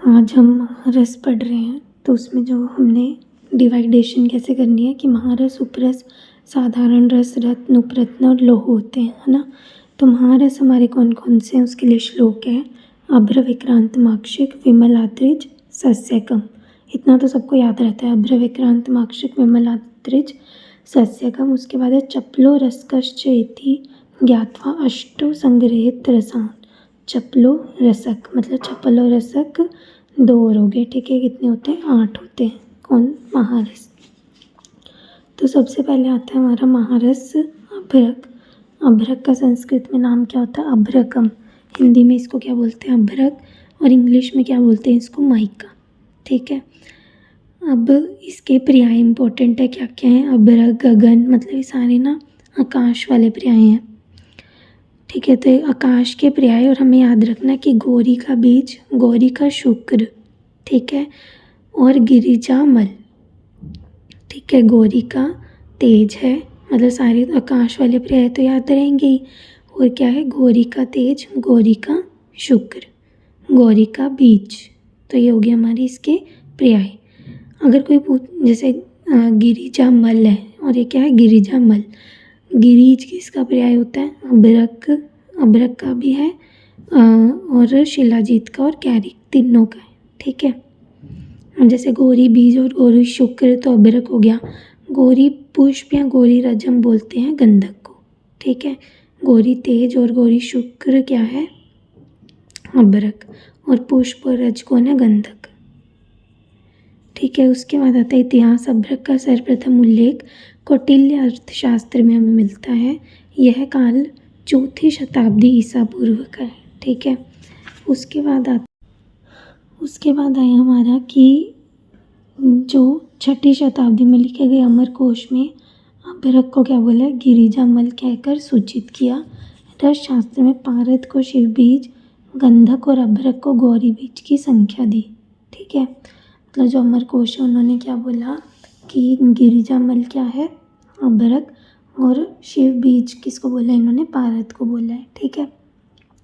आज हम महारस पढ़ रहे हैं। तो उसमें जो हमने डिवाइडेशन कैसे करनी है कि महारस, उपरस, साधारण रस, रत्न, उपरत्न और लोह होते हैं, है ना। तो महारस हमारे कौन कौन से हैं उसके लिए श्लोक है। अभ्र विक्रांत माक्षिक विमलात्रिज सस्यकम। इतना तो सबको याद रहता है, अभ्र विक्रांत माक्षिक विमलात्रिज सस्यकम। उसके बाद है चपलो रसकश्चेति ज्ञात्वा अष्टो संग्रहित रसान। चपलो रसक मतलब चपलो रसक 2 और हो गए, ठीक है। कितने होते हैं? 8 होते हैं। कौन? महारस। तो सबसे पहले आता है हमारा महारस अभ्रक। अभ्रक का संस्कृत में नाम क्या होता है? अभ्रकम। हिंदी में इसको क्या बोलते हैं? अभ्रक। और इंग्लिश में क्या बोलते हैं इसको? माइका, ठीक है। अब इसके पर्याय इंपॉर्टेंट है, क्या क्या है? अभ्रक, गगन, मतलब ये सारे ना आकाश वाले पर्याय हैं, ठीक है। तो आकाश के पर्याय, और हमें याद रखना है कि गौरी का बीज, गौरी का शुक्र, ठीक है, और गिरिजामल, ठीक है। गौरी का तेज है, मतलब सारे आकाश वाले पर्याय तो याद रहेंगे ही। और क्या है? गौरी का तेज, गौरी का शुक्र, गौरी का बीज। तो ये हो गया हमारी इसके पर्याय। अगर कोई जैसे गिरिजामल है, और ये क्या है? गिरिजामल। गिरीज किसका पर्याय होता है? अभ्रक। अभ्रक का भी है और शिलाजीत का और कैरिक, तीनों का है, ठीक है। जैसे गौरी बीज और गौरी शुक्र तो अभ्रक हो गया। गौरी पुष्प या गौरी रजम बोलते हैं गंधक को, ठीक है। गौरी तेज और गौरी शुक्र क्या है? अभ्रक। और पुष्प और रज कौन है? गंधक, ठीक है। उसके बाद आता है इतिहास। अभ्रक का सर्वप्रथम उल्लेख कौटिल्य अर्थशास्त्र में हमें मिलता है। यह काल 4वीं शताब्दी ईसा पूर्व का है, ठीक है। उसके बाद आया हमारा कि जो 6वीं शताब्दी में लिखे गए अमरकोश में अभ्रक को क्या बोला है? गिरिजामल कहकर सूचित किया। रस शास्त्र में पारद को शिव बीज, गंधक और अभ्रक को गौरी बीज की संख्या दी, ठीक है। मतलब जो अमरकोश है उन्होंने क्या बोला कि गिरिजामल क्या है? अभ्रक। और शिव बीज किसको बोला है? इन्होंने पारद को बोला है, ठीक है।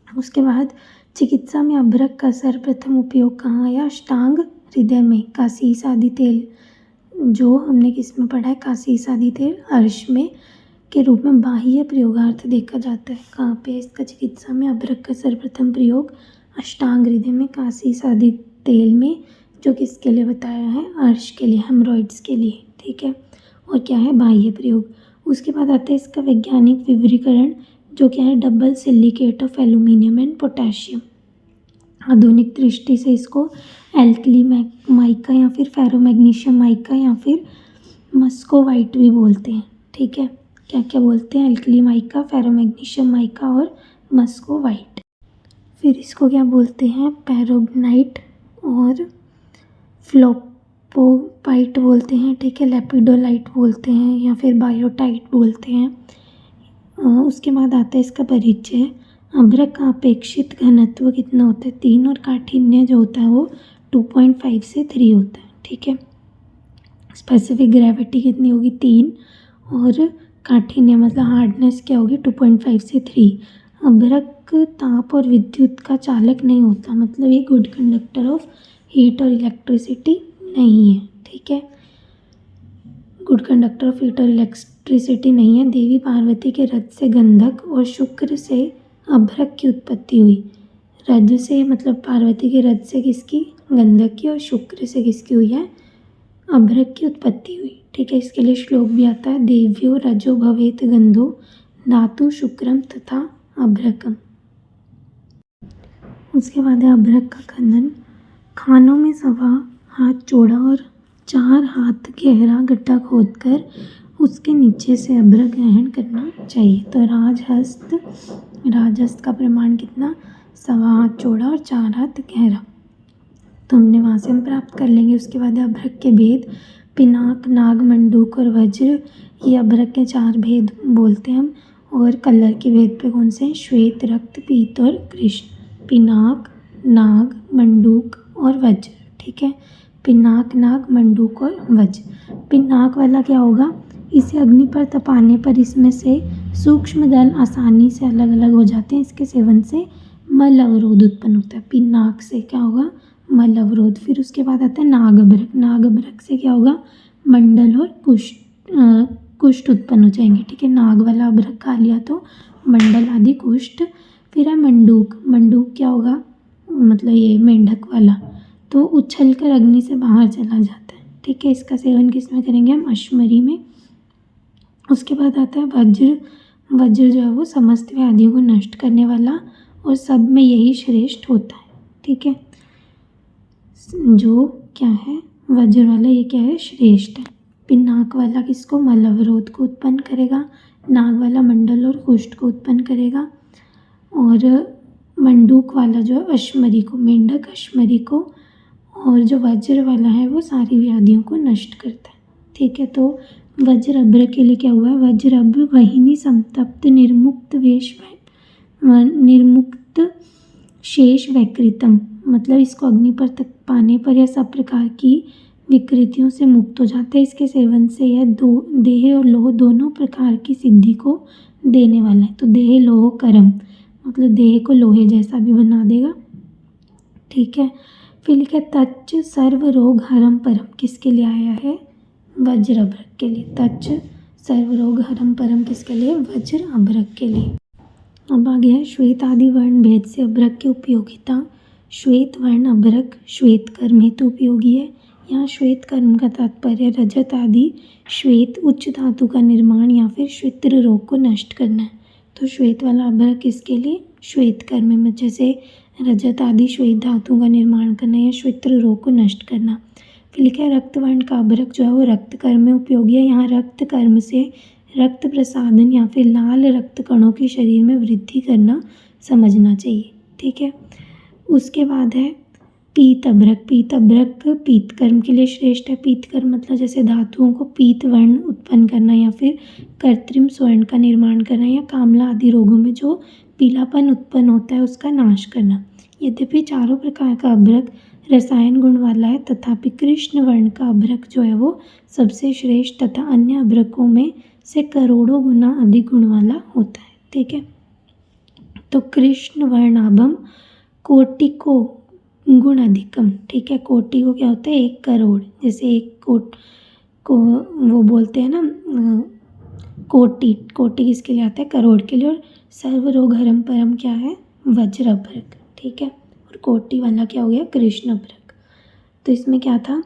उसके बाद चिकित्सा में अभ्रक का सर्वप्रथम उपयोग कहाँ आया? अष्टांग हृदय में। कासी सादी तेल, जो हमने किस में पढ़ा है? कासी सादी तेल अर्श में के रूप में बाह्य प्रयोगार्थ देखा जाता है। कहाँ पे? इसका चिकित्सा में अभ्रक का सर्वप्रथम प्रयोग अष्टांग हृदय में कासी सादी तेल में, जो किसके लिए बताया है? अर्श के लिए, हेमरॉइड्स के लिए, ठीक है। और क्या है? बाह्य प्रयोग। उसके बाद आता है इसका वैज्ञानिक विवरीकरण, जो क्या है? Double silicate of aluminium and potassium. आधुनिक दृष्टि से इसको एल्कली माइका या फिर फेरोमैग्नीशियम माइका या फिर मस्कोवाइट भी बोलते हैं, ठीक है। क्या क्या बोलते हैं? एल्कली माइका, फेरोमैग्नीशियम माइका और मस्कोवाइट। फिर इसको क्या बोलते हैं? पैरोग्नाइट और फ्लोपोपाइट बोलते हैं, ठीक है। लेपिडोलाइट बोलते हैं या फिर बायोटाइट बोलते हैं। उसके बाद आता है इसका परिचय। अभ्रक का अपेक्षित घनत्व कितना होता है? 3, और काठिन्य जो होता है वो 2.5 से 3 होता है, ठीक है। स्पेसिफिक ग्रेविटी कितनी होगी? 3, और काठिन्य मतलब हार्डनेस क्या होगी? 2.5 से 3। अभ्रक ताप और विद्युत का चालक नहीं होता, मतलब ये गुड कंडक्टर ऑफ हीट और इलेक्ट्रिसिटी नहीं है, ठीक है। गुड कंडक्टर ऑफ हीट और इलेक्ट्रिसिटी नहीं है। देवी पार्वती के रथ से गंधक और शुक्र से अभ्रक की उत्पत्ति हुई। रथ से मतलब पार्वती के रथ से किसकी? गंधक की। और शुक्र से किसकी हुई है? अभ्रक की उत्पत्ति हुई, ठीक है। इसके लिए श्लोक भी आता है। देव्यो रजो भवेत गंधो धातु शुक्रम तथा अभ्रकम। उसके बाद है अभ्रक का खनन। खानों में 1.25 हाथ चौड़ा और 4 हाथ गहरा गड्ढा खोदकर उसके नीचे से अभ्रक ग्रहण करना चाहिए। तो राजहस्त का प्रमाण कितना? 1.25 हाथ चौड़ा और 4 हाथ गहरा। तो हमने वहाँ से हम प्राप्त कर लेंगे। उसके बाद अभ्रक के भेद। पिनाक, नाग, मंडूक और वज्र, ये अभ्रक के 4 भेद बोलते हैं हम। और कलर के भेद पे कौन से हैं? श्वेत, रक्त, पीत और कृष्ण। पिनाक, नाग, मंडूक और वज्र, ठीक है। पिनाक, नाग, मंडूक और वज्र। पिनाक वाला क्या होगा? इसे अग्नि पर तपाने पर इसमें से सूक्ष्म दल आसानी से अलग अलग हो जाते हैं। इसके सेवन से मल अवरोध उत्पन्न होता है। पिनाक से क्या होगा? मल अवरोध। फिर उसके बाद आता है नाग अभ्रक। नाग अभ्रक से क्या होगा, मंडल और कुष्ठ उत्पन्न हो जाएंगे। ठीक है, नाग वाला अभ्रक खा लिया तो मंडल आदि कुष्ठ। फिर है मंडूक। मंडूक क्या होगा, मतलब ये मेंढक वाला, तो उछल कर अग्नि से बाहर चला जाता है। ठीक है, इसका सेवन किस में करेंगे हम, अश्मरी में। उसके बाद आता है वज्र। वज्र जो है वो समस्त व्याधियों को नष्ट करने वाला, और सब में यही श्रेष्ठ होता है। ठीक है, जो क्या है वज्र वाला, ये क्या है, श्रेष्ठ है। फिर नाक वाला किसको, मल अवरोध को उत्पन्न करेगा। नाग वाला मंडल और कुष्ठ को उत्पन्न करेगा। और मंडूक वाला जो है अश्मरी को, मेंढक अश्मरी को। और जो वज्र वाला है वो सारी व्याधियों को नष्ट करता है। ठीक है, तो वज्र अभ्रक के लिए क्या हुआ है, वज्र अभ्र वहिनी संतप्त निर्मुक्त शेष वैकृतम, मतलब इसको अग्नि पर तक पाने पर यह सब प्रकार की विकृतियों से मुक्त हो जाता है। इसके सेवन से यह देह और लोह दोनों प्रकार की सिद्धि को देने वाला है। तो देह लोह करम, मतलब देह को लोहे जैसा भी बना देगा। ठीक है, फिर लिखा तच्च सर्व रोग हरम परम, किसके लिए आया है, वज्र अभ्रक के लिए। तच्च सर्व रोग हरम परम किसके लिए, वज्र अभ्रक के लिए। अब आगे है श्वेत आदि वर्ण भेद से अभ्रक की उपयोगिता। श्वेत वर्ण अभ्रक श्वेत कर्म हेतु उपयोगी है। यहाँ श्वेत कर्म का तात्पर्य रजत आदि श्वेत उच्च धातु का निर्माण या फिर श्वेत्र रोग को नष्ट करना है। तो श्वेत वाला अभ्रक किसके लिए, श्वेत कर्म में, जैसे रजत आदि श्वेत धातु का निर्माण करना या श्वेत्र रोग को नष्ट करना। फिर लिखा है रक्त वर्ण का अभ्रक जो है वो रक्त कर्म में उपयोगी है। यहाँ रक्त कर्म से रक्त प्रसादन या फिर लाल रक्त कणों की शरीर में वृद्धि करना समझना चाहिए। ठीक है, उसके बाद है पीत अभ्रक। पीत अभ्रक पीत कर्म के लिए श्रेष्ठ है। पीत कर्म मतलब जैसे धातुओं को पीत वर्ण उत्पन्न करना या फिर कृत्रिम स्वर्ण का निर्माण करना या कामला आदि रोगों में जो पीलापन उत्पन्न होता है उसका नाश करना। यद्यपि चारों प्रकार का अभ्रक रसायन गुण वाला है, तथापि कृष्ण वर्ण का अभ्रक जो है वो सबसे श्रेष्ठ तथा अन्य अभ्रकों में से करोड़ों गुना अधिक गुण वाला होता है। ठीक है, तो कृष्ण वर्णाभम कोटिको गुण अधिकम। ठीक है, कोटि को क्या होता है, 1 करोड़, जैसे 1 कोट को वो बोलते हैं ना, कोटि। कोटि किसके लिए आता है, करोड़ के लिए। और सर्व रोग हरम परम क्या है, वज्र अभ्रक। ठीक है, और कोटि वाला क्या हो गया, कृष्ण अभ्रक। तो इसमें क्या था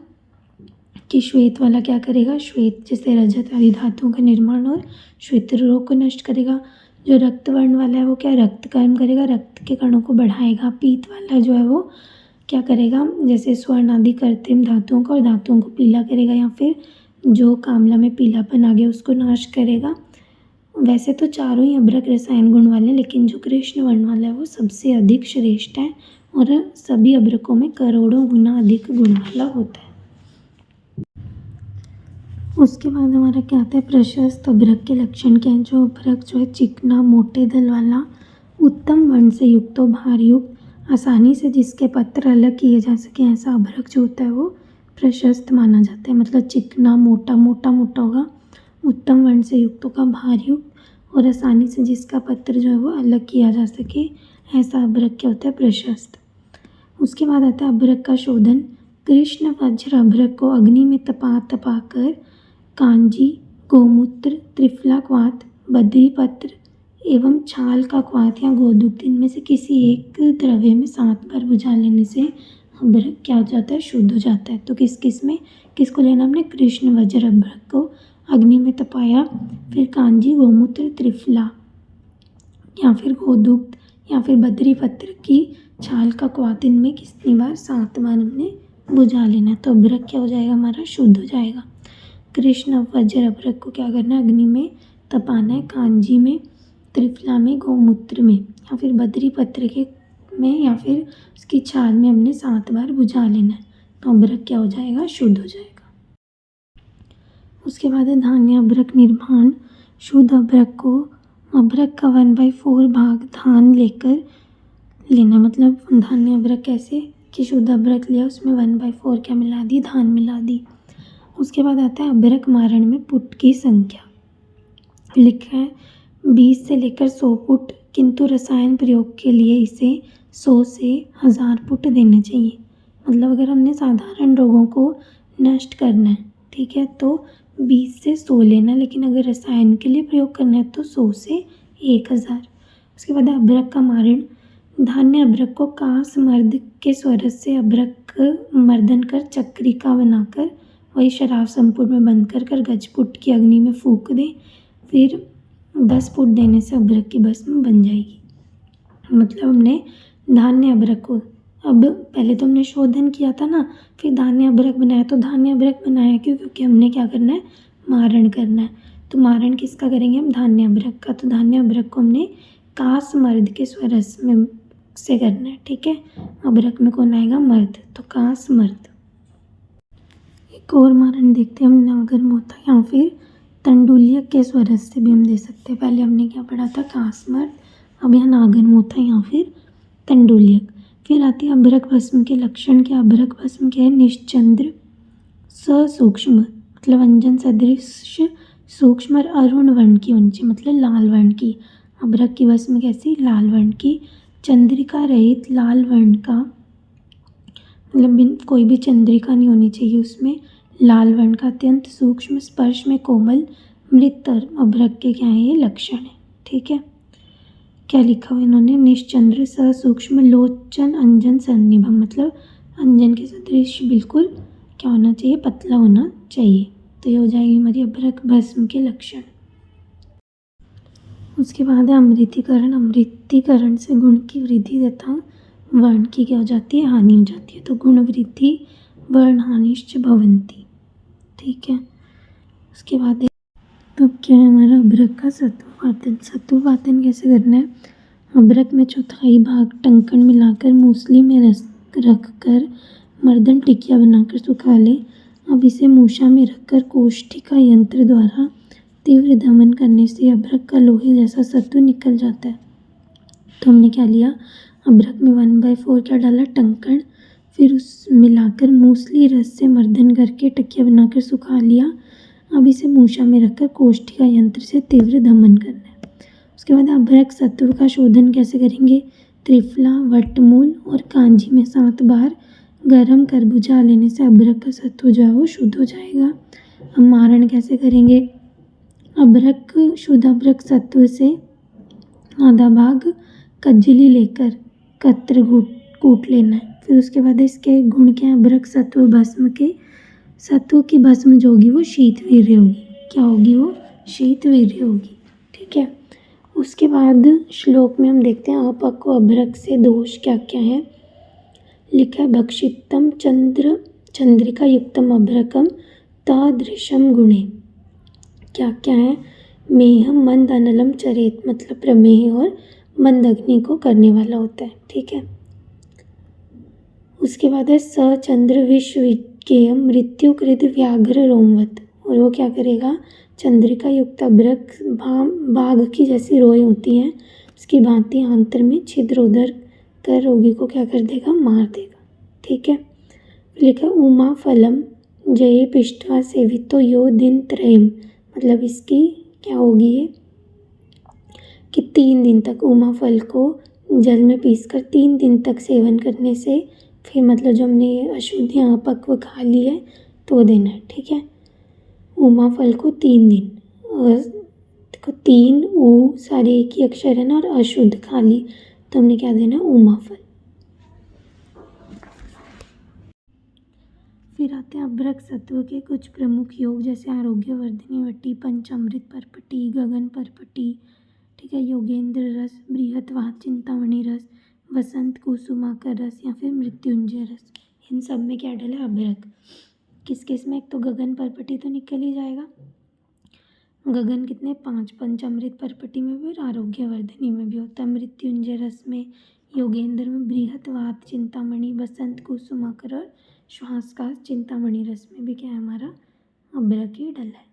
कि श्वेत वाला क्या करेगा, श्वेत जैसे रजत आदि धातुओं का निर्माण और श्वेत्र रोग को नष्ट करेगा। जो रक्त वर्ण वाला है वो क्या, रक्त कर्म करेगा, रक्त के कणों को बढ़ाएगा। पीत वाला जो है वो क्या करेगा, जैसे स्वर्ण आदि कृत्रिम धातुओं का और धातुओं को पीला करेगा या फिर जो कामला में पीलापन आ गया उसको नाश करेगा। वैसे तो चारों ही अभ्रक रसायन गुण वाले हैं, लेकिन जो कृष्ण वर्ण वाला है वो सबसे अधिक श्रेष्ठ है और सभी अभ्रकों में करोड़ों गुना अधिक गुण वाला होता है। उसके बाद हमारा क्या आता है, प्रशस्त अभ्रक के लक्षण क्या हैं। जो अभ्रक जो है चिकना मोटे दल वाला उत्तम वर्ण से युक्त हो, भार युक्त, आसानी से जिसके पत्र अलग किए जा सके, ऐसा अभ्रक जो होता है वो प्रशस्त माना जाता है। मतलब चिकना मोटा होगा, उत्तम वर्ण से युक्त होगा, भार युक्त, और आसानी से जिसका पत्र जो है वो अलग किया जा सके, ऐसा अभ्रक क्या होता है, प्रशस्त। उसके बाद आता है अभ्रक का शोधन। कृष्ण वज्र अभ्रक को अग्नि में तपा कर कांजी, गोमूत्र, त्रिफला क्वाथ, बद्री पत्र एवं छाल का क्वाथ या गोदुग्ध इनमें से किसी एक द्रव्य में 7 बार बुझा लेने से अभ्रक क्या हो जाता है, शुद्ध हो जाता है। तो किसको लेना हमने, कृष्ण वज्र अभ्रक को अग्नि में तपाया, फिर कांजी, गोमूत्र, त्रिफला या फिर गोदुग्ध या फिर बद्री पत्र की छाल का क्वाथ, इनमें कितनी बार, 7 बार हमने बुझा लेना। तो अभ्रक क्या हो जाएगा, हमारा शुद्ध हो जाएगा। कृष्ण वज्र अभ्रक को क्या करना है, अग्नि में तपाना है, कांजी में, त्रिफला में, गोमूत्र में या फिर बद्री पत्र के में या फिर उसकी छाल में हमने 7 बार बुझा लेना है। तो अभ्रक क्या हो जाएगा, शुद्ध हो जाएगा। उसके बाद है धान्य अभ्रक निर्माण। शुद्ध अभ्रक को अभ्रक का 1/4 भाग धान लेकर लेना। मतलब धान्य अभ्रक कैसे कि शुद्ध अभ्रक लिया, उसमें 1/4 क्या मिला दी, धान मिला दी। उसके बाद आता है अभ्रक मारण में पुट की संख्या। लिखा है 20 से लेकर 100 पुट, किंतु रसायन प्रयोग के लिए इसे 100 से 1000 पुट देने चाहिए। मतलब अगर हमने साधारण रोगों को नष्ट करना है, ठीक है, तो 20 से 100 लेना, लेकिन अगर रसायन के लिए प्रयोग करना है तो 100 से 1000। उसके बाद अभ्रक का मारण। धान्य अभ्रक को कांस मर्द के स्वरस से अभ्रक मर्दन कर चक्रिका बनाकर वही शराब संपुट में बंद कर कर गजपुट की अग्नि में फूंक दें। फिर 10 फुट देने से अभ्रक की भस्म बन जाएगी। मतलब हमने धान्य अभ्रक को, अब पहले तो हमने शोधन किया था ना, फिर धान्य अभ्रक बनाया। तो धान्य अभ्रक बनाया क्यों? क्योंकि हमने क्या करना है, मारण करना है। तो मारण किसका करेंगे हम? धान्य अभ्रक का। तो धान्य अभ्रक को हमने कास मर्द के स्वरस में से करना है, ठीक है। अभ्रक में कौन आएगा? मर्द, तो कास मर्द। एक और मारण देखते हैं हम, नागर मोथा या फिर तंडुलियक के स्वरस से भी हम दे सकते हैं। पहले हमने क्या पढ़ा था? कास मर्द, अब यहाँ नागर मोथा या फिर तंडुलियक। फिर आती है अभ्रक भस्म के लक्षण। क्या अभ्रक भस्म क्या है? निश्चंद्र ससूक्ष्म, मतलब अंजन सदृश सूक्ष्म और अरुण वर्ण की ऊंची, मतलब लाल वर्ण की। अभ्रक की भस्म कैसी? लाल वर्ण की। चंद्रिका रहित लाल वर्ण का, मतलब कोई भी चंद्रिका नहीं होनी चाहिए उसमें, लाल वर्ण का, अत्यंत सूक्ष्म, स्पर्श में कोमल, मृतर अभ्रक के क्या है? ये लक्षण है, ठीक है। क्या लिखा हुआ इन्होंने? निश्चंद्र ससूक्ष्म लोचन अंजन सन्निभम, मतलब अंजन के सदृश बिल्कुल क्या होना चाहिए? पतला होना चाहिए। तो ये हो जाएगी हमारी अभ्रक भस्म के लक्षण। उसके बाद है अमृतीकरण। अमृतीकरण से गुण की वृद्धि तथा वर्ण की क्या हो जाती है? हानि हो जाती है। तो गुण वृद्धि वर्ण हानिश्च भवन्ति, ठीक है। उसके बाद तो अब क्या है हमारा? अभ्रक का सत्वपातन। सत्वपातन कैसे करना है? अभ्रक में चौथाई भाग टंकण मिलाकर मूसली में रस रखकर मर्दन टिकिया बनाकर सुखा ले। अब इसे मूषा में रखकर कोष्ठिका यंत्र द्वारा तीव्र दमन करने से अभ्रक का लोहे जैसा सत्व निकल जाता है। तो हमने क्या लिया? अभ्रक में 1/4 क्या डाला? टंकण, फिर उस मिलाकर मूसली रस से मर्दन करके टकिया बनाकर सुखा लिया। अब इसे मूषा में रखकर कोष्ठिका यंत्र से तीव्र दमन करना है। उसके बाद अभ्रक सत्व का शोधन कैसे करेंगे? त्रिफला, वटमूल और कांजी में 7 बार गर्म कर बुझा लेने से अभ्रक का सत्व जो है वो शुद्ध हो जाएगा। अब मारण कैसे करेंगे? अभ्रक शुद्ध अभ्रक सत्व से आधा भाग कज्जली लेकर कत्र कूट लेना है। फिर उसके बाद इसके गुण क्या है? अभ्रक सत्व भस्म के सत्व की भस्म जो होगी वो शीतवीर्य होगी। क्या होगी वो? शीतवीर्य होगी, ठीक है। उसके बाद श्लोक में हम देखते हैं अपक्व अभ्रक से दोष क्या क्या है। लिखा है भक्षितम चंद्रिका युक्तम अभ्रकम तादृशम गुणे। क्या क्या है? मेहम मंद अनलम चरेत, मतलब प्रमेह और मंद अग्नि को करने वाला होता है, ठीक है। उसके बाद है सचंद्र विश्वकेयम मृत्युकृत व्याघ्र रोमवत, और वो क्या करेगा? चंद्रिका युक्त अभ्रक बाघ की जैसी रोएं होती हैं उसकी भांति आंत्र में छिद्र उधर कर रोगी को क्या कर देगा? मार देगा, ठीक है। लिखा उमा फलम जये पिष्टवा सेवितो यो दिन त्रयम, मतलब इसकी क्या होगी ये कि 3 दिन तक उमा फल को जल में पीसकर 3 दिन तक सेवन करने से फिर मतलब जो हमने ये अशुद्ध या अपक्व खा ली है तो देना है, ठीक है। उमा फल को 3 दिन, और देखो 3 ऊ सारे एक ही अक्षर है ना, और अशुद्ध खा ली तो हमने क्या देना? उमा फल। फिर आते हैं अभ्रक सत्व के कुछ प्रमुख योग, जैसे आरोग्यवर्धिनी वटी, पंचामृत परपटी, गगन परपटी, ठीक है, योगेंद्र रस, बृहत्वाद चिंतामणि रस, वसंत कुसुमाकर रस या फिर मृत्युंजय रस। इन सब में क्या डाला? अभ्रक। किस किस में? एक तो गगन परपटी तो निकल ही जाएगा। गगन कितने? 5। पंचामृत परपटी में भी और आरोग्यवर्धिनी में भी होता है। मृत्युंजय रस में, योगेंद्र में, बृहत्वाद चिंतामणि, बसंत कुसुमाकर और श्वास का चिंतामणि रस में भी क्या है हमारा? अभ्रक ही डला है।